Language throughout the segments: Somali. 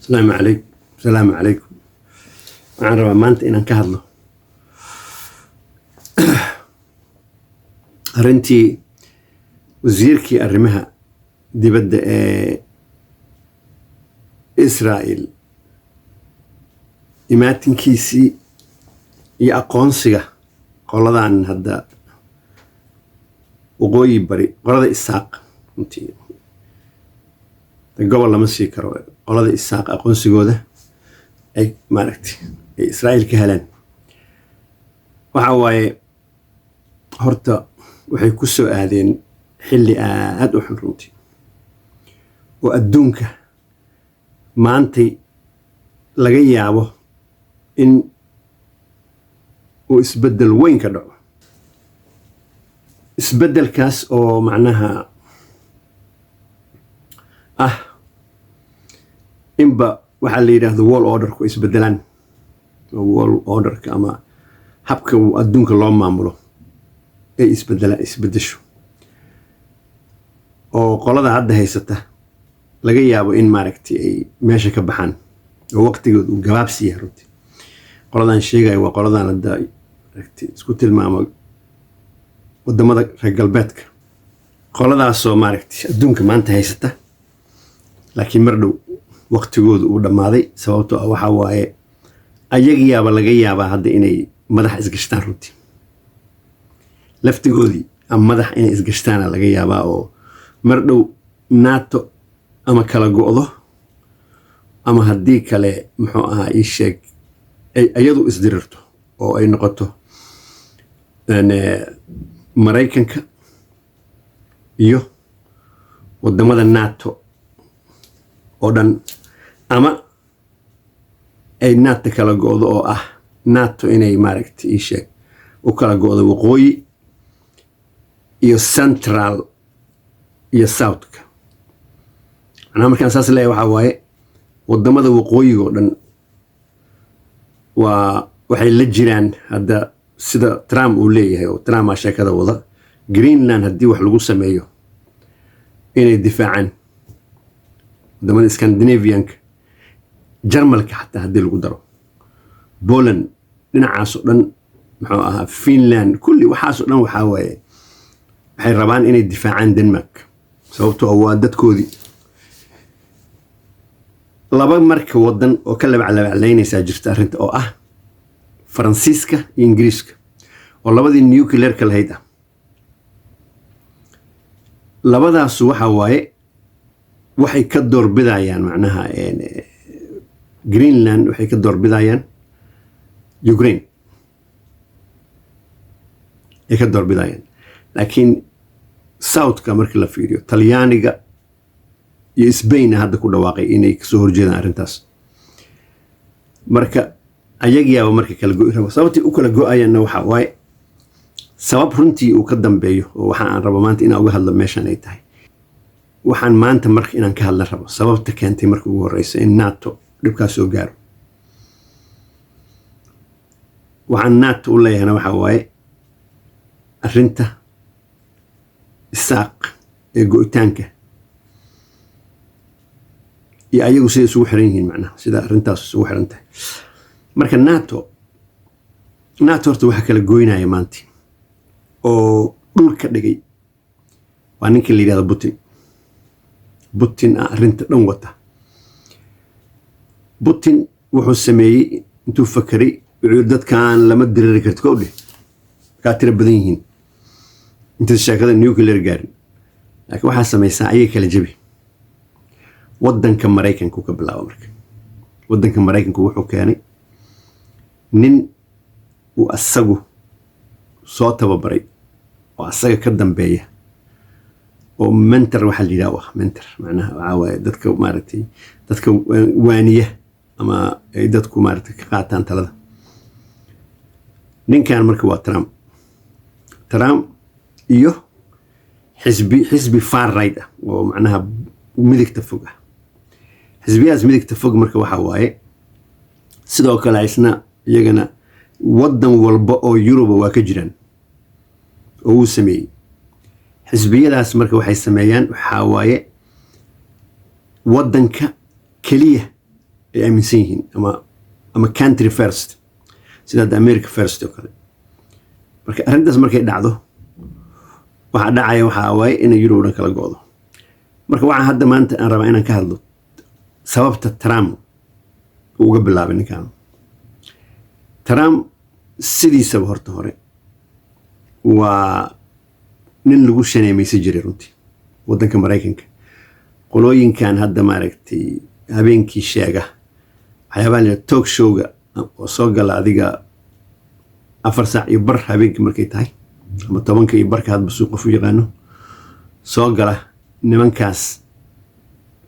السلام عليكم. السلام عليكم. waxaan rabaa maanta inaan ka hadlo arrintii wasiirkii arrimaha dibadda ee Israa'iil imaatinkiisii iyo aqoonsiga qoladan hadda waqooyi bari qolada Isaaq intii gobol lama sii karo qolada Isaaq aqoonsigooda ay maaragtay ay Israa'iil ka heleen waxa waaye horta waxay ku soo aadeen xilli aad u xun runtii oo adduunka maantay laga yaabo in uu isbeddel weyn ka dhaco isbeddelkaas oo macnaha inba waxaa la yidhaahdo world orderku isbeddelaan world orderka ama habka uu adduunka loo maamulo ay isbeddesho oo qolada hadda haysata laga yaabo in maaragtay ay meesha ka baxaan oo waqtigood uu gabaabsi yahay runtii qoladan sheegaya waa qoladan hadda maaragtay isku tilmaamo wadamada reer galbeedka qoladaasoo maaragtay adduunka maanta haysata laakiin mar dhow waqtigoodu uu dhammaaday sababtoo ah waxaa waaye ayagiyaaba laga yaabaa hadda inay madax isgashtaan runtii laftigoodii ama madax inay isgashtaana laga yaabaa oo mar dhow NATO ama kala go'do ama haddii kale muxuu ahaa ii sheeg ay ayadu isdirirto oo ay noqoto Maraykanka iyo wadamada NATO oo dhan ama ay NATO kala go'do oo ah NATO inay maaragtay ii sheeg u kala go'do waqooyi iyo central iyo southka anaa markaan saas leeyahay waxaa waaye wadamada waqooyiga oo dhan waxay la jiraan hadda sida Trump uu leeyahay oo Trump aa sheekada wada Greenland haddii wax lagu sameeyo inay difaacaan wadamada Scandinavianka Jarmalka xataa haddii lagu daro Poland dhinacaas oo dhan muxuu ahaa Finland kulli waxaas oo dhan waxaa waaye waxay rabaan inay difaacaan Denmark sababtoo ah waa dadkoodii laba marka wadan oo ka labaclaynaysaa jirta arrinta oo ah Faransiiska iyo Ingiriiska oo labadii nuclear-ka lahayd ah labadaas waxa waaye waxay ka doorbidayaan macnaha Greenland waxay ka doorbidayaan Ukraine ay ka doorbidayaan laakiin Southka markii la fiiriyo Talyaaniga iyo Spain hadda ku dhawaaqay inay kasoo horjeedaan arrintaas marka ayagiyaaba marka kala go'i rabo sababtii u kala go'ayana waxa waaye sabab runtii uu ka dambeeyo oo waxa aan rabo maanta inaan uga hadlo meeshan ay tahay waxaan maanta marka inaan ka hadla rabo sababta keentay markii ugu horreysay in NATO dhibkaas soo gaaro waxaan NATO u leeyahayna waxa waaye arrinta Isaaq ee go'itaanka iyo ayagu sida isugu xiran yihiin macnaha sida arrintaas isugu xiran tahay marka NATO horta waxa kala goynaya maanta oo dhulka dhigay waa ninka la yiraahdo Putin arrinta dhan wata Putin wuxuu sameeyay intuu fakaray dadkan lama diriri karto kowdhe ka tira badan yihiin inta sheekada nuclear gaarin laakiin waxaa samaysaa ayay kala jabi wadanka Maraykanka ka bilaabo marka wadanka Maraykanka wuxuu keenay nin uu asagu soo tababaray oo asaga ka dambeeya oo mentor waxa la yiraahdo mentor macnaha waxa waaye dadka maaragtay dadka waaniya ama ay dadku maaragtay ka qaataan talada ninkan marka waa Trump iyo xisbi far right oo macnaha midigta fog xisbiyaas midigta fog marka waxa waaye sidoo kale isna iyagana wadan walba oo Yurub waa ka jiraan oo uu sameeyay xisbiyadaas marka waxay sameeyaan waxa waaye wadanka kaliya ay aaminsan yihiin ama country first sida America first oo kale. marka arrintaas markay dhacdo waxa dhacaya waxa way in Yurub dhan kala go'do. marka waxa hadda maanta aan rabaa inaan ka hadlo sababta Trump uga bilaabay ninkan. Trump sidiisa horta hore waa nin lagu shaneemaysan jiray runtii waddanka Mareykanka. qolooyinkan hadda maaragtay habeenkii sheega waxyaabaha la talk show-ga oo soo gala adiga 4 saac iyo bar habeenkii markay tahay ama 10 iyo barka hadba suuq qof u yaqaano soo gala nimankaas.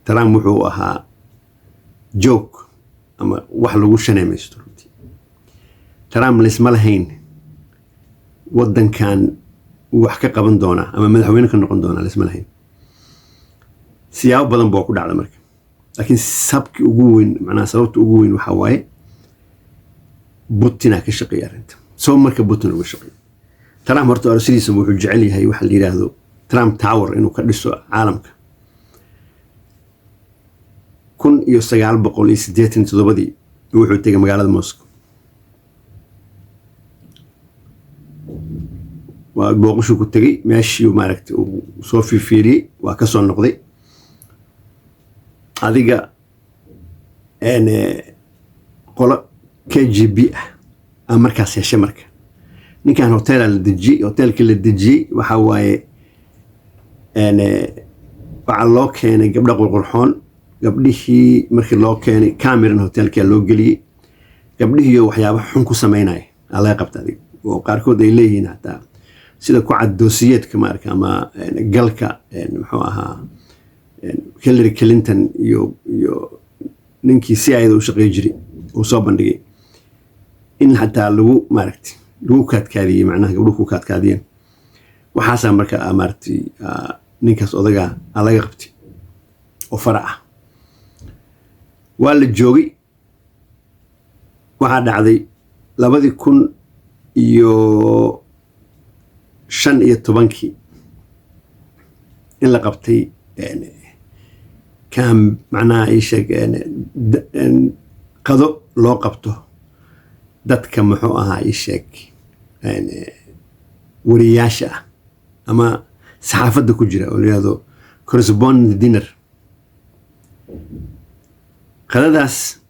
Trump wuxuu ahaa joke ama wax lagu shaneemaysto runtii. Trump lisma lahayn waddankan wax ka qaban doona ama madaxweyne ka noqon doona lisma lahayn. siyaabo badan buu ku dhacday marka, laakiin sababta ugu weyn waxa waaye Putin ka shaqeeya arrinta. soo marka Putin uga shaqeeyo Trump horta arsidiisa wuxuu jecel yahay waxa la yiraahdo Trump Tower inuu ka dhiso caalamka. 1987 wuxuu tegay magaalada Moscow. waa booqasho ku tagay meeshii maaragtay uu soo fiiriyay waa ka soo noqday. adiga qolo KGB markaas heshay marka ninkan hotelka la dejiyay waxa waaye waxa loo keenay gabdho qurqurxoon. gabdhihii markii loo keenay cameron hotelka loo geliyay gabdhihii waxyaabo xun ku sameynay ala qabta adiga oo qaarkood ay leeyihiin hataa sida ku cad doosiyeedka marka ama galka muxuu ahaa Hillary Clinton iyo ninkii CIA u shaqeey jiray oo soo bandhigay in hataa lagu kaadkaadiyay macnaha gabdhuhu ku kaadkaadiyeen. waxaasa marka amartay ninkaas odaga laga qabtay oo farac waa la joogay. waxa dhacday 2015 in la qabtay كان معناه إيشك قضاء لو قبته دتك محوها إيشك ورياشة أما صحافة كجرة ولهذا كورسبوند دينر قداس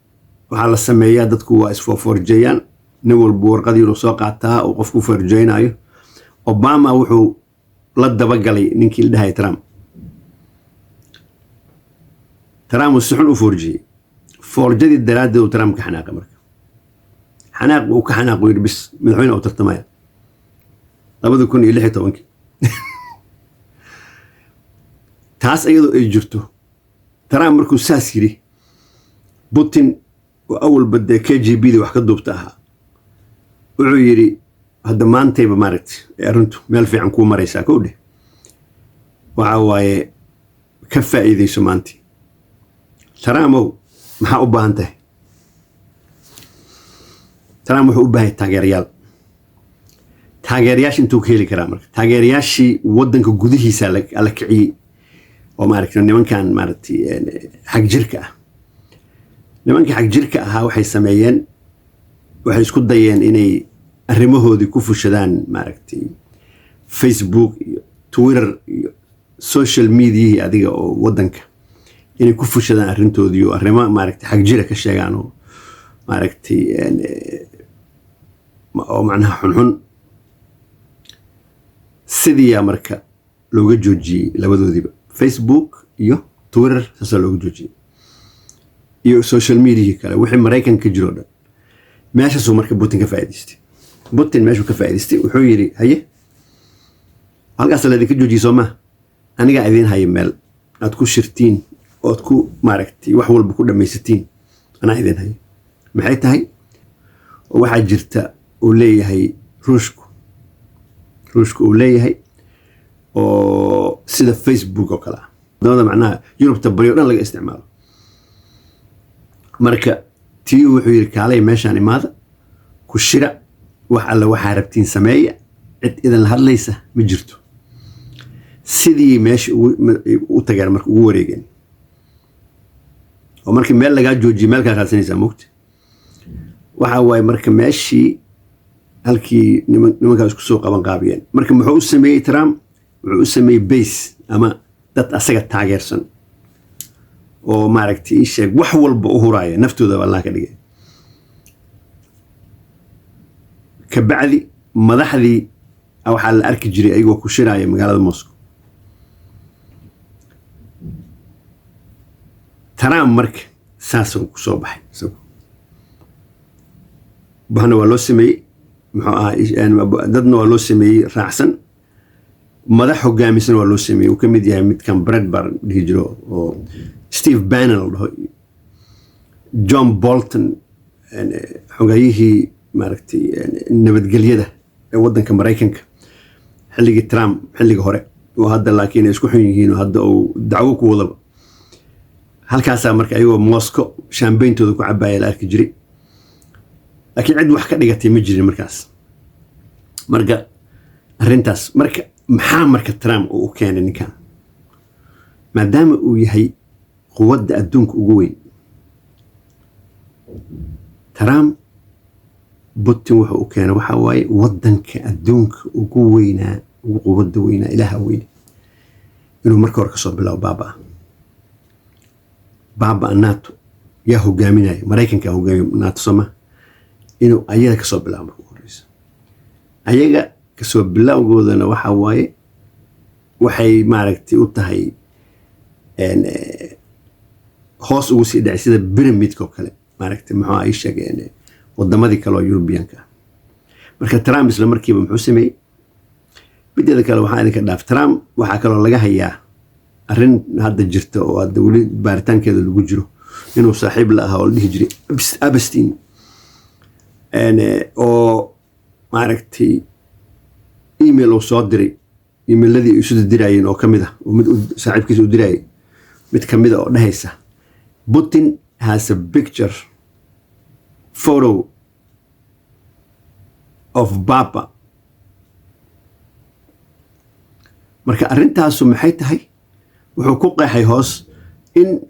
وعلى السمايات دتك واسفو فرجيان نول بور قد يرسوق عطاها وقفكو فرجين أيو أوباما وحو لدى بقلي ننكي لدهاي ترامب. ترامب السحن وفرجي فرجدي الدراد وترامب كحناق مرك حناق وكحناق ويربس من حين أو ترتمايا لابد يكون يلحي طبنك تاس أيضا إجرته ترامب مركو ساسيري بوتين وأول بدأ KGB دي وحكا دوبتاها وعيري هذا ما أنتي بمارت أرنتو مالفي عنكو مريسا كودي وعواي كفا إيدي سمانتي ترامو maxaa u baahan tahay. Trump wuxuu u baahay taageerayaasha intuu ka heli karaa marka taageerayaashii waddanka gudihiisa la kiciyay oo maaragtay nimankan maaragtay xaq jirka ah. nimanka xaq jirka ahaa waxay sameeyeen waxay isku dayeen inay arrimahoodii ku fushadaan maaragtay Facebook iyo Twitter iyo social media adiga oo waddanka inay ku fushadaan arrintoodii oo arrimo maaragtay xaq jira ka sheegaan oo maaragtay oo macnaha xun sidii marka looga joojiyay labadoodiba Facebook iyo Twitter sasa looga joojiyay iyo social media kale wixii Mareykanka ka jiro dhan meeshaas uu marka Putin ka faa'iideystay. Putin meeshuu ka faa'iideystay wuxuu yiri haye halkaas la idinka joojiyay Soomaa aniga idin haye meel aad ku shirtiin oo ku maaragtay wax walba ku dhamaysatiin ana idin hayo maxay tahay waxa jirta oo leeyahay ruushku uu leeyahay oo sida Facebook oo kala dawladda macnaha Yurubta bariyo dhan laga isticmaalo. marka tii wuxuu yiri kaalay meeshaan imaada ku shira wax alla waxa rabtiin sameeya cid idan la hadlaysa ma jirto. sidii meesha u tagaan marka ugu wareegeen ومركب مال لقى جوجي مال كان خالصين يسموكت وحواي مركب ماشي هلكي نمك اسكو سوق قبان قابيين مركب محو سمي ترام محو سمي بيس اما دad asaga taageersan oo maaragtay sheeg wax walba u huraaya naftooda wallaah ka dhigay ka bacdi madaxdii waxa la arki jiray ayagoo ku shiraya magaalada Moscow Trump marka saasoo ku soo baxay bahna waa loo sameeyay muxuu ahaa dadna waa loo sameeyay raacsan madax hogaamisan waa loo sameeyay uu ka mid yahay mid kan Bradbury dhihi jiro oo Steve Bannon John Bolton xogayihii maaragtay nabadgelyada ee wadanka Mareykanka xilligii Trump xilliga hore oo hadda laakiin isku xun yihiin oo hadda uu dacwo ku wada halkaas marka ayagoo Moscow champagne-tooda ku cabaayay la arki jiray laakiin cid wax ka dhigatay ma jirin markaas marka arrintaas marka maxaa marka Trump uu keenay ninkan maadaama uu yahay quwadda adduunka ugu weyn Trump Putin waxa uu keenay waxa waaye wadanka adduunka ugu weynaa ugu quwadda weynaa ilaaha weyn inuu marka hore ka soo bilaabo baaba NATO yaa hogaaminaya Mareykanka hogaaminaya NATO sama inuu ayaga ka soo bilaabo marka horeysa ayaga ka soo bilaawgoodana waxa waaye waxay maaragtay u tahay hoos ugu sii dhacay sida pyramidka kale maaragtay maxaa ay sheegeen wadamadii kale oo Europeanka marka Trump isla markiiba muxuu sameeyay midda kale waxa idinka dhaaf Trump waxa kale oo laga hayaa arrin hadda jirta oo hadda wali baaritaankeeda lagu jiro inuu saaxiib la ahaa oo dhihi jiray Epstein oo maaragtay email oo soo diray emailladii ay soo dirayeen oo kamid ah oo mid saaxiibkiisa u diray mid kamid ah oo dhahaysa Putin has a picture photo of Papa marka arintaasu maxay tahay wuxuu ku qeexay hoos in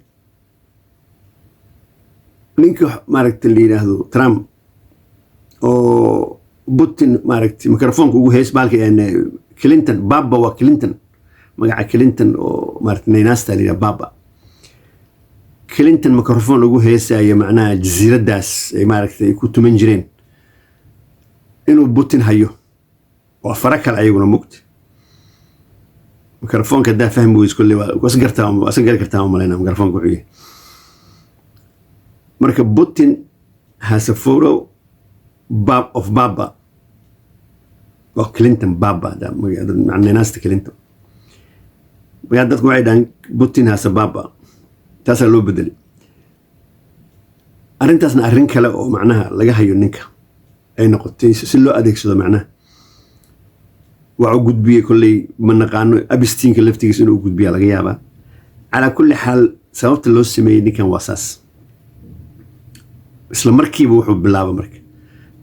ninka maaragtay la yiraahdo Trump oo Putin maaragtay microphone ugu hees baalka Clinton Papa waa Clinton magaca Clinton oo maaragtay naynaasta la yiraahdo Papa Clinton microphone ugu heesaya macnaha jasiiradaas ay maaragtay ku tuman jireen inuu Putin hayo oo farakal ayaguna mugti microphone ka daa fahmo isku leeyahay wasan gali kartaa malayna microphone ku xigay marka Putin has a photo of Baba oo Clinton Baba da macnaha naasta Clinton dadku waxay dhahan Putin has a Baba taas loo bedelay arintaasna arrin kale oo macnaha laga hayo ninka ay noqotay si loo adeegsado macnaha waa u gudbiyay kulay ma naqaano Epstein ka laftigiisa inuu gudbiya laga yaabaa ala kulli xaal sababta loo sameeyay ninkan waa saas isla markiiba wuxuu bilaabay marka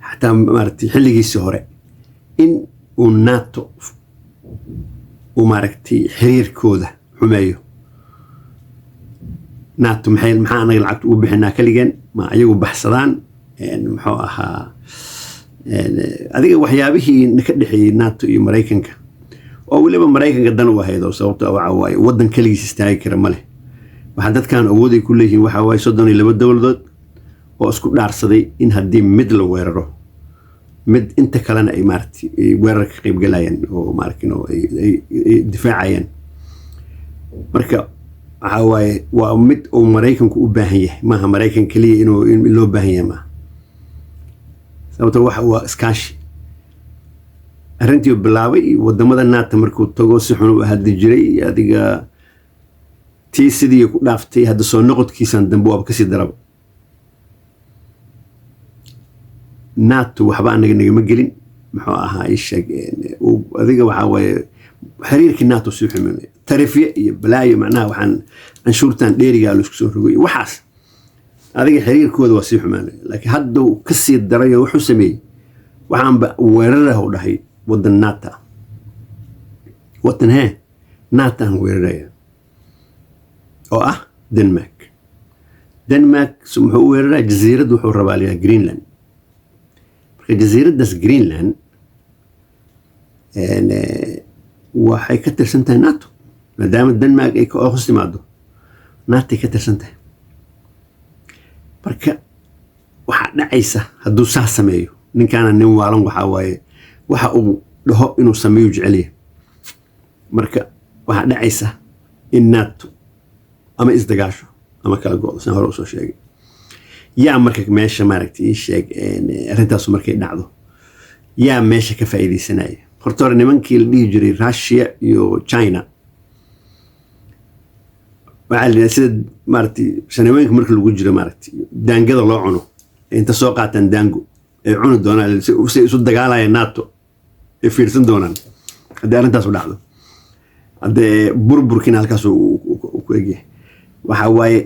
xataa maaragtay xilligiisa hore in uu NATO uu maaragtay xiriirkooda xumeeyo NATO maxay anaga lacagta u bixinaa kaligeen ma ayagu baxsadaan muxuu ahaa adiga waxyaabihii ka dhaxeeyay NATO iyo Mareykanka oo waliba Mareykanka dan u ahayd oo sababta waxa waaye wadan kaligiis istaagi kara male waxa dadkan awood ay ku leeyihiin waxa waaye 32 dawladood oo isku dhaarsaday in haddii mid la weeraro mid inta kalena ay maartay weerar ka qayb galayaan oo maarkino ay difaacayaan marka waxa waaye waa mid oo Mareykanku u baahan yahay maaha Mareykan kaliya inuu loo baahan yahay ma sababta waxa waa iskaashi arrintii bilaabay wadamada NATO markuu tago si xun u hadli jiray adiga tii sidii ku dhaaftay hadda soo noqodkiisan dambe waa ka sii darab NATO waxba anaga nagama gelin muxuu ahaa ay sheegeen adiga waxa waaye xiriirka NATO si xumeeyay tarifiye iyo balaayo macnaha waxaan anshuurtan dheeriga la isku soo rogay waxaas adiga xiriirkooda waa si xumeeyay laakiin hadda uu ka sii darayo wuxuu sameeyay waxaan ba weeraraha u dhahay wadan NATO NATO weeraraya oo ah Denmark denmark wuxuu weeraraa jasiirad wuxuu rabaa liyaa greenland marka jasiiraddaas greenland waxay ka tirsan tahay nato maadaama denmark ay ka hoos timaado nato ay ka tirsan tahay marka waxaa dhacaysa hadduu saa sameeyo ninkaana nin waalan waxaa waaye waxa uu dhaho inuu sameeyo jeceliya marka waxaa dhacaysa in nato ama isdagaasho ama kala go'do san hore usoo sheegay yaa marka meesha maaragtay ii sheeg arrintaasu markay dhacdo yaa meesha ka faa'iidaysanaya horta hore nimankii la dhihi jiray Russia iyo China waxaa la sida maaragtay sanooyinka marka lagu jiro maaragtay daangada loo cuno inta soo qaataan daango ay cuni doonaan si isu dagaalayaan nato ay fiirsan doonaan haddii arrintaas u dhacdo haddee burburkiina halkaas ku egyahay waxaa waaye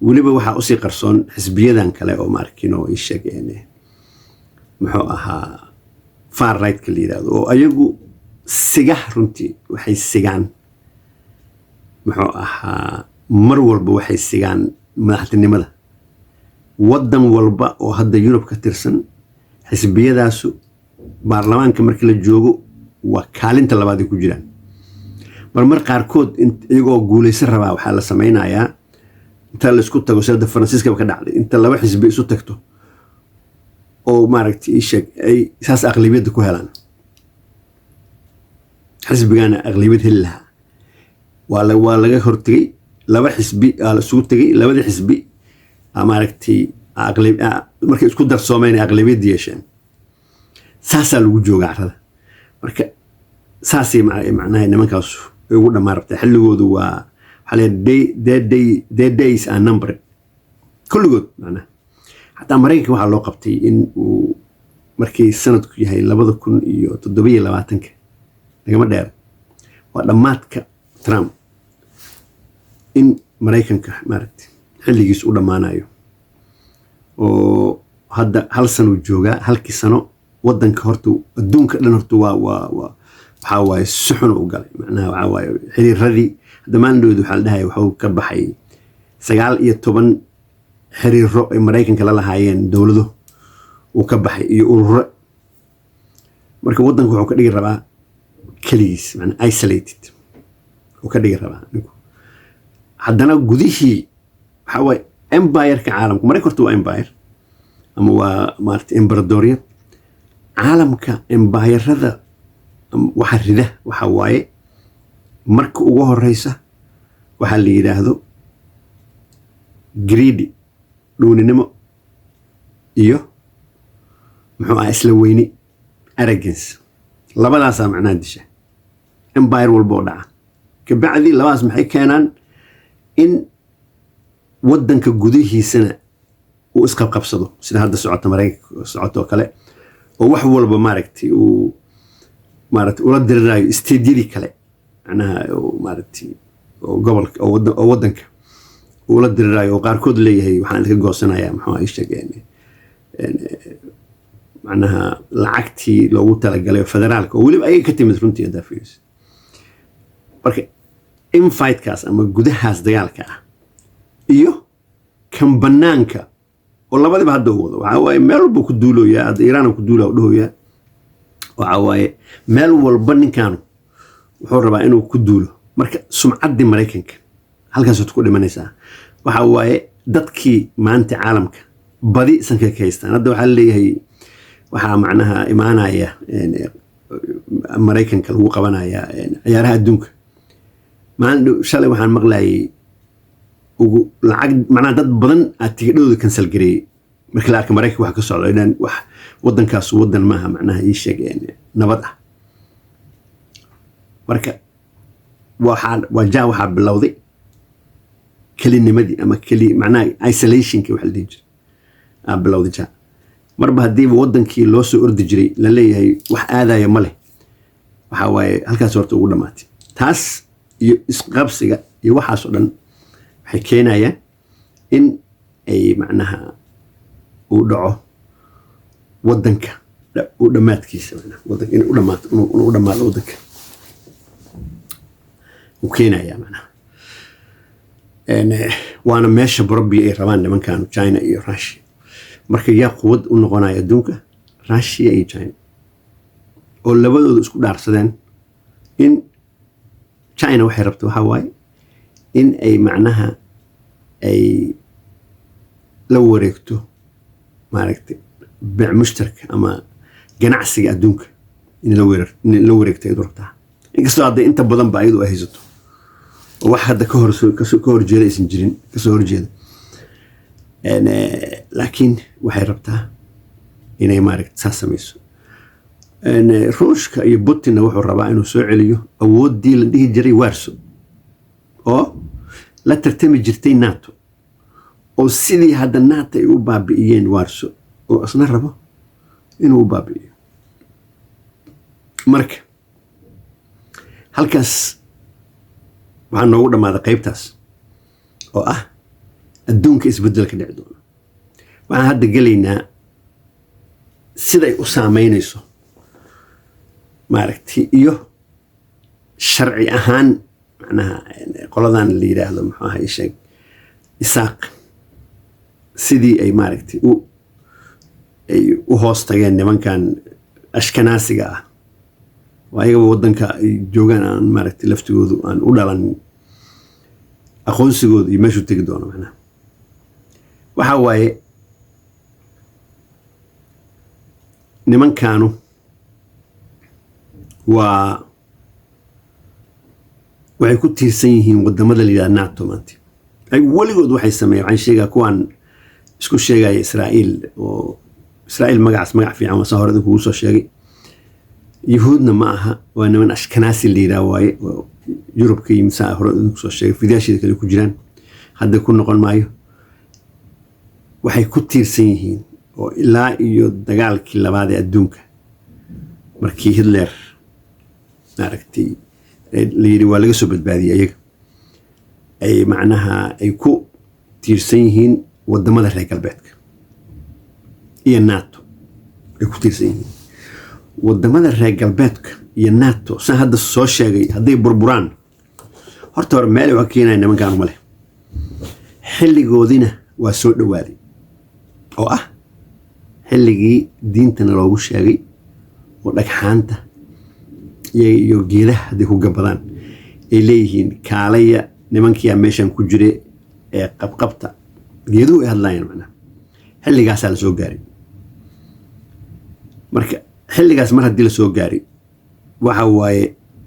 weliba waxaa usii qarsoon xisbiyadan kale oo maarkin oo ii sheegeen muxuu ahaa far right-ka la yidhaahdo oo ayagu sigax runtii waxay sigaan muxuu ahaa mar walba waxay sigaan madaxtinimada waddan walba oo hadda Yurub ka tirsan xisbiyadaasu baarlamaanka markii la joogo waa kaalinta labaad ay ku jiraan mar qaarkood iyagoo guulaysan rabaa waxaa la sameynayaa inta la isku tago sida Faransiiska ka dhacday inta laba xisbi isu tagto oo maaragtay sheeg ay saas aqlabiyad ku helaan xisbigana aqlabiyad helaha waa laga hortagay laba xisbi la isugu tagay labada xisbi maaragtay aqlab markay isku darsoomeen aqlabiyad yeesheen saasa lagu joogaa carada marka saasi macnaheedu nimankaas ugu dhamaartay xilligoodu waa their days are numbered kulligood macnaha xataa Mareykanka waxaa loo qabtay in uu markii sanadku yahay 2027 lagama dheer waa dhamaadka Trump in Mareykanka maaragtay xilligiis u dhamaanayo oo hadda hal sano joogaa halkii sano waddanka horta adduunka dhan horta waa waxaa waaye suxun u galay macnaha waxaa waaye xiriiradii dhammaantood waxaa la dhahay waxuu ka baxay 19 xiriiro ay Mareykanka la lahaayeen dowlado uu ka baxay iyo ururo marka waddanku wuxuu ka dhigi rabaa kaliis macnaha isolated uu ka dhigi rabaa haddana gudihii waxaa waaye empire-ka caalamka Mareykanka waa empire ama waa maaragtay embaradoriyad caalamka empire-rada waxa rida waxa waaye marka ugu horeysa waxa la yiraahdo greedy dhuuninimo iyo muxuu ah isla weyni arrogance labadaas macnaha disha empire walbo dhaca ka bacdi labadaas maxay keenaan in waddanka gudihiisana uu isqabqabsado sida hadda socota Mareykanka socoto kale oo wax walba maaragtay uu maaragtay ula dirirayo isteediyadii kale macnaha maaragtay oo gobolka oo waddanka ula dirirayo oo qaarkood leeyahay waxaan iska goosanayaa muxuu ay sheegeen macnaha lacagtii loogu talagalay federaalka oo weliba ayaga ka timid runtii hadda fiis marka in fight-kaas ama gudahaas dagaalka ah iyo kan banaanka oo labadiba hadda wado waxa waaye meel walba ku duulooyaa hadda Iiraan ku duulaa u dhahoyaa waxa waaye meel walba ninkan wuxuu rabaa inuu ku duulo marka sumcaddii Mareykanka halkaas ku dhimanaysaa waxa waaye dadkii maanta caalamka badi sanka ka haystaan hadda waxa leeyahay waxa macnaha imaanaya Mareykanka lagu qabanaya ciyaaraha adduunka maan shalay waxaan maqlaayay ugu lacag macnaha dad badan tigidhooda cancel gareeyay markii la arkay Mareykanka waxa ka socdo inaan wax waddankaas waddan maaha macnaha ii sheegeen nabad ah marka waxaa bilowday kelinimadii ama macnaha isolationki wax la dhihi jiray bilowday jaa marba haddii waddankii loo soo ordi jiray la leeyahay wax aadaya ma leh waxa waaye halkaas horta ugu dhamaatay taas iyo isqabsiga iyo waxaas oo dhan waxay keenayaan in ay macnaha uu dhaco waddanka u dhamaadkiisa macnaha waddanka in u dhamaado waddanka u keenaya macnaha waana meesha Borobi ay rabaan nimankan China iyo Russia marka yaa quwad u noqonaya adduunka Russia iyo China oo labadoodu isku dhaarsadeen in China waxay rabto waxa waaye in ay macnaha ay la wareegto maaragtay beec mushtarka ama ganacsiga adduunka in la wareegto ay rabtaa inkastoo hadda inta badan ba ayadu ay haysato oo wax hadda ka horjeeda aysan jirin kasoo horjeeda laakiin waxay rabtaa inay maaragtay saas samayso Ruushka iyo Putin wuxuu rabaa inuu soo celiyo awoodii la dhihi jiray Warsaw oo la tartami jirtay NATO oo sidii hadda NATO ay u baabi'iyeen Warsaw oo asna rabo inuu u baabi'iyo marka halkaas waxaa noogu dhammaaday qaybtaas oo ah adduunka isbeddelka dhici doona waxaan hadda gelaynaa siday u saameynayso maaragtay iyo sharci ahaan macnaha qoladan la yiraahdo muxuu ahaa sheeg isaaq sidii ay maaragtay u hoos tageen nimankan ashkanaasiga ah ayaga wadanka ay joogaan aan maaragtay laftigoodu aan u dhalan aqoonsigooda iyo meeshu tagi doono macnaha waxa waaye nimankanu waxay ku tiirsan yihiin wadamada la yiraahdo NATO maanta ay waligood waxay sameeyeen waxaan sheegaa kuwan isku sheegay Israa'iil oo Israa'iil magac fiican oo hore kugu soo sheegay Yahuudna ma aha waa niman ashkanaasi la yiraahdo waaye Yurubka iyo misaa hore kugu soo sheegay fidaashida kale ku jiraan hadda ku noqon maayo waxay ku tiirsan yihiin oo ilaa iyo dagaalkii labaad ee adduunka markii Hitler maaragtay la yiri waa laga soo badbaadiyay ayaga ay macnaha ay ku tiirsan yihiin wadamada reer galbeedka iyo NATO ay ku tiirsan yihiin wadamada reer galbeedka iyo NATO san hadda soo sheegay hadday burburaan horta hore meel wax keenay nimankan ma leh xilligoodina waa soo dhawaaday oo ah xilligii diintana loogu sheegay oo dhagxaanta iyo geedaha hadday ku gabadaan ay leeyihiin kaalaya nimankiyaa meeshan ku jire ee qabqabta geeduhu ay hadlayaan macnaha xilligaasaa la soo gaaray marka xilligaas mar haddii la soo gaaray waxa waaye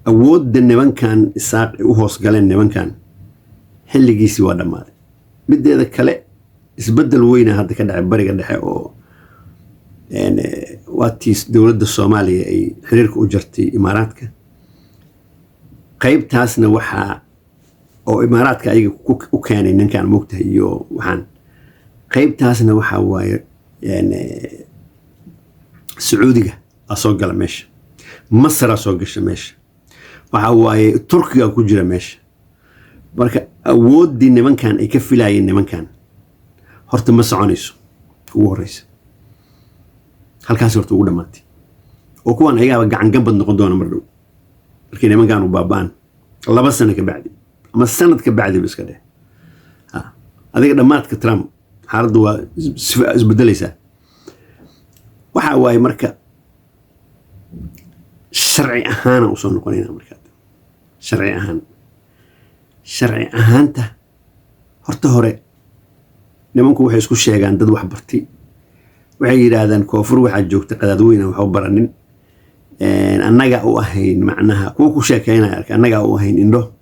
awoodda nimankan isaaq ay u hoos galeen nimankan xilligiisii waa dhammaaday mideeda kale isbeddel weyna hadda ka dhacay bariga dhexe oo waatii dowladda Soomaaliya ay xiriirka u jartay Imaaraadka qaybtaasna waxa oo Imaaraadka ayaga u keenay ninkan moogtahay iyo waxaan qaybtaasna waxa waaye Sacuudiga soo gala meesha Masar soo gashay meesha waxa waaye Turkiga ku jira meesha marka awoodii nimankan ay ka filayeen nimankan horta ma soconayso ugu horeysa halkaas horta ugu dhamaatay oo kuwan ayaga gacan gabad noqon doona mar dhow markii nimankan u baabaan 2 sano ka bacdi ama sanad ka bacdi iska dheh adiga dhamaadka Trump xaaladdu waa isbedelaysaa waxa waaye marka sharci ahaan u soo noqonayna markaa sharci ahaanta horta hore nimanku waxay isku sheegaan dad wax bartay waxay yiraahdaan koonfur waxa joogta qadaadweyna wax u baranin annaga u ahayn macnaha kuwa ku sheekeynaya annaga u ahayn indho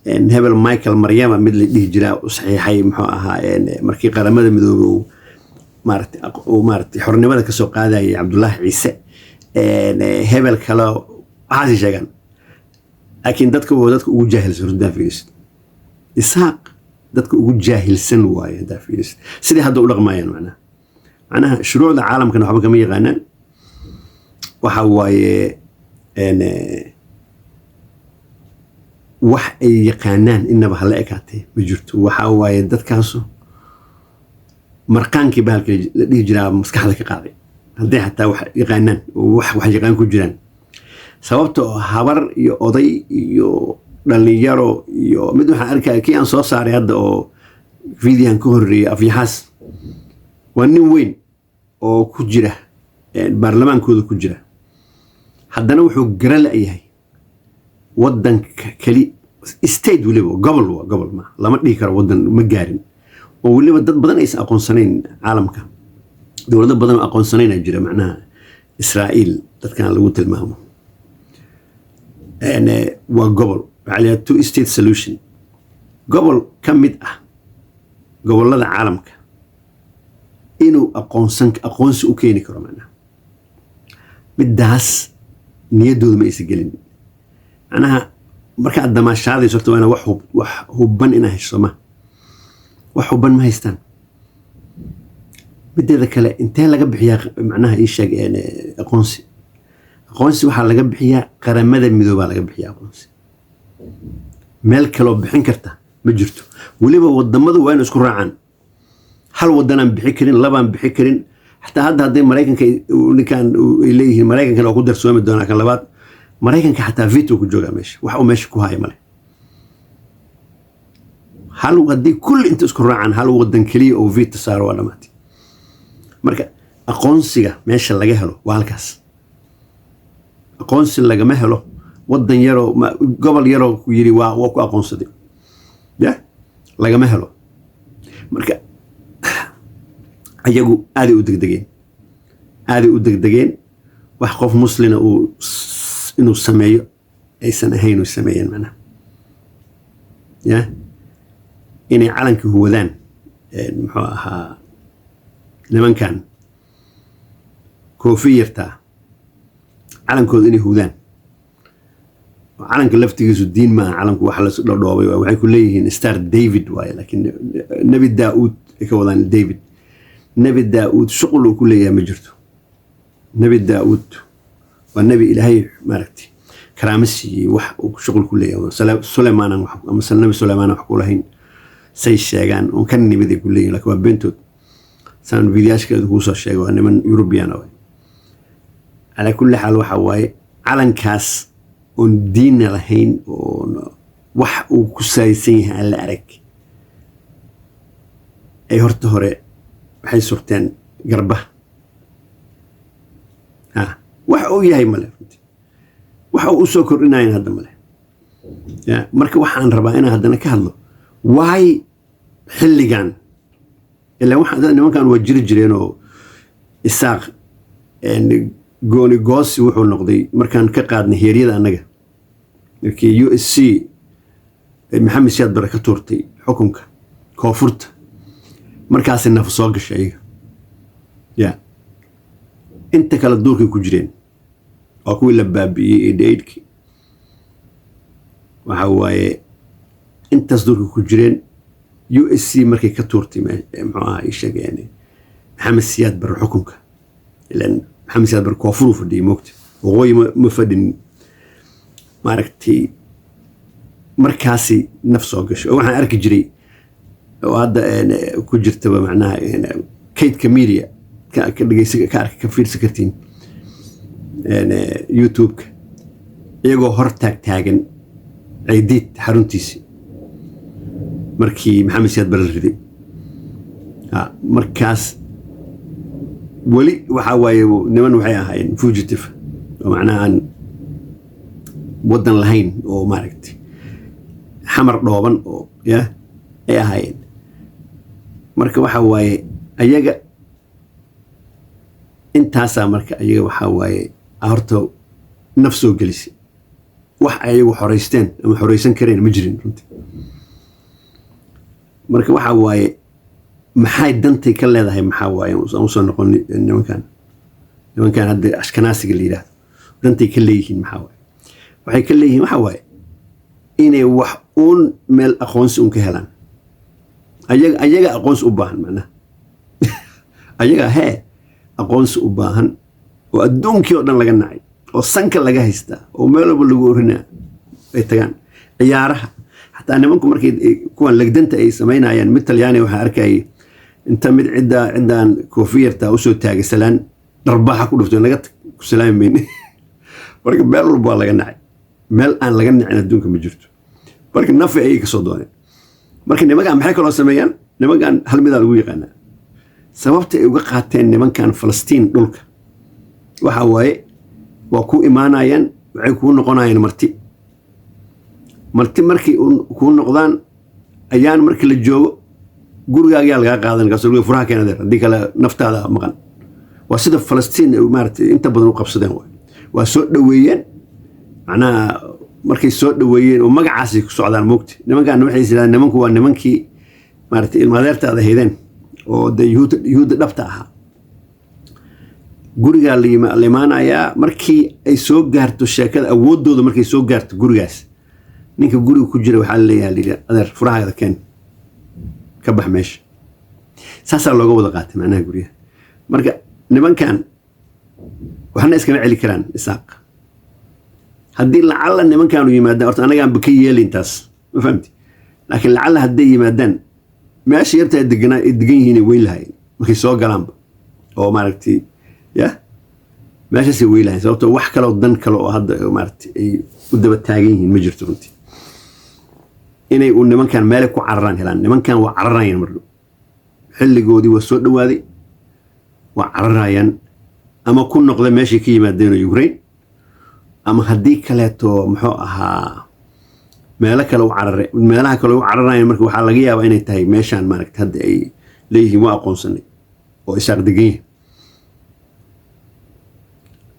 hebel Michael Maryama mid la dhihi jiraa u saxiixay muxuu ahaa markii qaramada midoobay uu maartay xornimada ka soo qaadayay Cabdullaahi Ciise hebel kale waxaasi sheegan laakiin dadka ugu jaahilsan runta fiiris isaaq dadka ugu jaahilsan waaye hadda fiiris sidii hadda u dhaqmayaan macnaha shuruucda caalamkana waxba kama yaqaanaan waxa waaye wax ay yaqaanaan inaba hala ekaatay ma jirto waxa waaye dadkaasu marqaankii bahalka la dhihi jiraa maskaxda ka qaaday haddii xataa wax yaqaanaan oo wax yaqaan ku jiraan sababtoo habar iyo oday iyo dhalinyaro iyo mid waxaan arkaya kii aan soo saaray hadda oo fiidiyan ka horreeyay afyaxaas waa nin weyn oo ku jira baarlamaankooda ku jira haddana wuxuu gara la'yahay waddanka keli state weliba gobol ma lama dhihi karo waddan ma gaarin oo weliba dad badan aysan aqoonsanayn caalamka dowlado badan oo aqoonsanaynaa jira macnaha Israa'iil dadkan lagu tilmaamo waa gobol waxaa la two state solution gobol ka mid ah gobollada caalamka inuu aqoonsi u keeni karo macnaha middaas niyaddooda ma aysan gelin macnaha markaad damaashaadayso horta waa ina wax hubban inaa hayso ma wax hubban ma haystaan mideeda kale intee laga bixiyaa macnaha ii sheeg aqoonsi waxaa laga bixiyaa qaramada midoobaa laga bixiyaa aqoonsi meel kaloo bixin karta ma jirto weliba wadamadu waa inay isku raacaan hal wadanaan bixi karin labaan bixi karin xataa hadday maraykanka ninkan ay leeyihiin maraykankana oo ku darsoomi doonaa kan labaad maraykanka xataa veto ku joogaa meesha wax uu meesha ku haya male hal haddii kulli inta isku raacaan hal wadan keliya oo veto saaro waa dhamaatay marka aqoonsiga meesha laga helo waa halkaas aqoonsi lagama helo wadan yaroo gobol yaroo ku yiri waa ku aqoonsaday lagama helo marka ayagu aaday u degdegeen wax qof muslina inuu sameeyo aysan ahayn u sameeyeen macnaha inay calanka huwadaan muxuu ahaa nimankan koofi yartaa calankooda inay hudaan calanka laftigiisu diin maaha calanku wax la dhoobay waxay ku leeyihiin star David waaye laakiin nabi Daawud ay ka wadaan David nabi Daawud shuqul uu ku leeyahay ma jirto nabi Daawud waa nabi ilaahay maaragtay karaamasi wax uu shuqul ku leeyahay Suleymaan wax ama nabi Suleymaan wax ku lahayn say sheegaan oo kan nibida ku leeyahay laakiin waa bentood saan fiidiyaashkeedu ku soo sheego niman European ah ala kulli xaal waxa waaye calankaas oo diin lahayn oo wax uu ku saaysan yahay la arag ay horta hore waxay surteen garba wax uu yahay male wax uu soo kordhinayeen hadda male marka waxaan rabaa inaan haddana ka hadlo waay xilligan ilaa waxa nimankan waa jireen oo isaaq gooni goosi wuxuu noqday markaan ka qaadnay heeryada annaga markii USC maxamed siyaad bare ka tuurtay xukunka koonfurta markaas naf soo gashay inta kala duurkay ku jireen oo kuwii la baabi'iyey eedheydhkii waxa waaye intaas duurkay ku jireen USC markay ka tuurtay muxuu ahaa ay sheegeen maxamed siyaad bare xukunka ilaan maxamed siyaad bare koonfur u fadhiyey moogta waqooyi ma fadhin maaragtay markaasi naf soo gashay oo waxaan arki jiray oo hadda ku jirtaba macnaha kaydka media ka dhageysi ka arki ka fiirsan kartiin YouTube-ka iyagoo hor taagan ciidid xaruntiisi markii maxamed siyaad bare riday markaas weli waxa waaye niman waxay ahaayeen fugitive oo macnaha aan wadan lahayn oo maaragtay xamar dhooban oo ay ahaayeen marka waxa waaye ayaga intaasaa marka ayaga waxa waaye horta naf soo gelisay wax ayagu xoreysteen ama xoreysan kareen ma jirin runtii marka waxa waaye maxay dantay ka leedahay maxaa waaye aan soo noqon nimankan hadda ashkanaasiga la yiraahdo dantay ka leeyihiin maxaa waaye waxay ka leeyihiin waxa waaye inay wax uun meel aqoonsi un ka helaan ayaga aqoonsi u baahan macnaha ayaga aqoonsi u baahan oo adduunkii oo dhan laga nacay oo sanka laga haystaa oo meel walba lagu orinaa ay tagaan ciyaaraha xataa nimanku markay kuwan lagdanta ay samaynayaan mid talyaani waxaa arkayay inta mid ciddaan koofiyarta u soo taagay salaan dharbaxa ku dhuftay laga ku salaamayn marka meel walba laga nacay meel aan laga nacin adduunka ma jirto marka nafi ay ka soo dooneen marka nimankan maxay kaloo sameeyaan nimankan hal mid lagu yaqaanaa sababta ay uga qaateen nimankan Falastiin dhulka waxa waaye waa ku imaanayaan waxay ku noqonayaan marti markii ku noqdaan ayaan markii la joogo gurigaaga yaa laga qaadan ka soo furaha keenada hadii kale naftaada maqan waa sida Falastiin maartay inta badan u qabsadeen waa soo dhaweeyeen macnaha markay soo dhaweeyeen oo magacaasi ku socdaan moogti nimankan waxay yiraahdeen nimanku waa nimankii maartay ilmaadeertaada heedeen oo yuhuud dhabta ahaa guriga la imaanayaa markii ay soo gaarto sheekada awoodooda markay soo gaarto gurigaas ninka guriga ku jira waxa la leeyahay adeer furahaada keen ka bax meesha saasa looga wada qaatay macnaha guriga marka nimankan waxna iska celi karaan isaaq haddii lacala nimankan u yimaadaan horta anagaan ba ka yeelintaas ma fahamti laakiin lacala hadday yimaadaan meesha yarta degan yihiin way lahayn markay soo galaanba oo maaragtay ya meesha si way lahayn sababtoo wax kale oo dan kale oo hadda maaragtay ay u daba taagan yihiin ma jirto runtii inay u nimankan meel ku cararaan helaan nimankan waa cararayaan mardo xilligoodii waa soo dhawaaday waa cararayaan ama ku noqday meeshii ka yimaadeen Ukraine ama haddii kaleeto muxuu ahaa meelaha kale u cararayaan marka waxaa laga yaabaa inay tahay meeshaan maaragtay hadda ay leeyihiin waa aqoonsanay oo isaaq degan yahay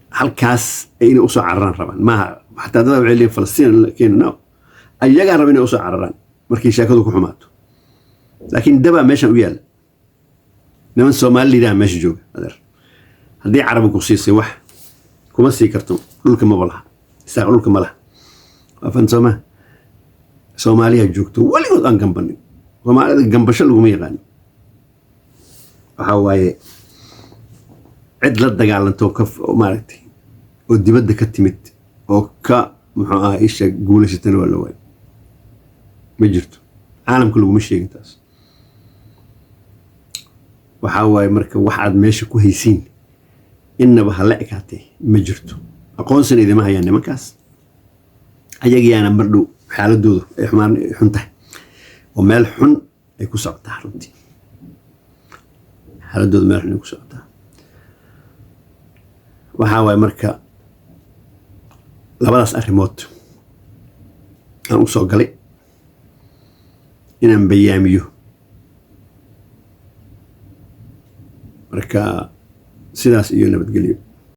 halkaas ay inay usoo cararaan rabaan maaha xataa dad waxay leeyihiin Falastiin keenana ayagaa raba inay usoo cararaan markii sheekadu ku xumaato laakiin daba meeshaan u yaala niman Soomaaliya meesha jooga adeer haddii carabi ku siisay wax kuma sii karto dhulka ma walaha isaaq dhulka ma laha afan Soomaaliya joogto waligood aan gambanin Soomaalida gambasho laguma yaqaan waxa waaye cid la dagaalanto ka maaragtay oo dibadda ka timid oo ka muxuu ahaa isha guulashatana waa la waayay ma jirto caalamka laguma sheegin taas waxa waaye marka waxaad meesha ku haysiin innaba hala ekaatay ma jirto aqoonsan idima hayaan nimankaas ayagiyaana mardhow xaaladoodu ay xun tahay oo meel xun ay ku socotaa runtii xaaladoodu meel xun ay ku socotaa waxa waaye marka labadaas arrimood aan u soo galay inaan bayaamiyo marka sidaas iyo nabadgelyo